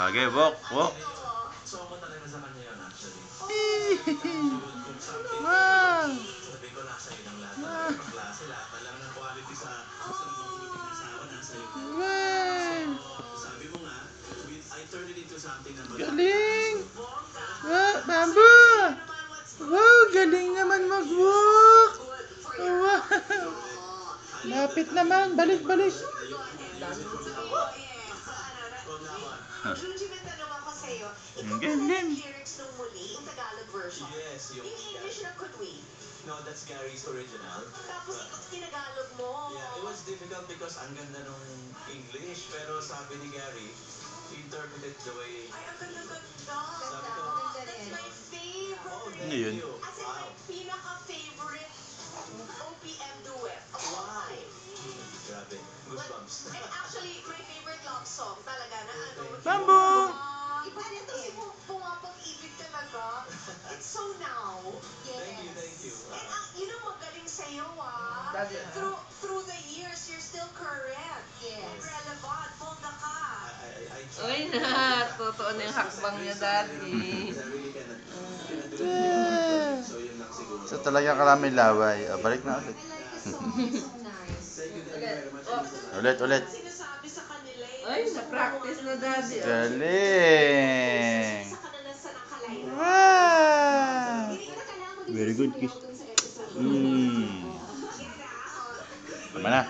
Okay, walk, walk. So ako talaga sa kanya yun actually. Kung something Wow. sabi ko nasa iyo ng lahat ng klase, lahat na lang ng quality sa isang mabuting asawa nasa iyo. So, sabi mo nga, I turned it into something na Galing! Wow, bamboo! Wow, galing naman mag-walk! Wow! Lapit naman, balik, balik. Junji, may tanong ako sa'yo. Ikaw Ang ba galing. lyrics nung muli, yung Tagalog version? Yes, yung Yung English na could we? No, that's Gary's original. Tapos ikaw tinagalog mo. Yeah, it was difficult because ang ganda nung English, pero sabi ni Gary, he interpreted the way. Ay, ang ganda-ganda. Sabi ko, That's my favorite. Ano yun? As in, my pinaka-favorite OPM duet of all Wow. time. Grabe, goosebumps. And actually, my favorite love song talaga na ano. Bamboo! Iba nito si Pumapag-ibig talaga. It's so now. Yes. Thank you. And yun ang magaling sa'yo, Dati, Through the years, you're still current. Yes. Relevant. Bongga ka. I Uy tried. na, totoo na yung hakbang niya dati. Because I really cannot do it. So yun lang siguro. So talagang karaming laway. Balik na ulit. I like the song. It's so nice. Thank you very much. Ulit, ulit. Sinasabi sa kanila Ay, na-practice na dati. Galing! Sa kanila sa nakalayla. Wow! Hindi ko na kailangan mo din Very good, sasayaw Kiss. dun sa episode. Tama na.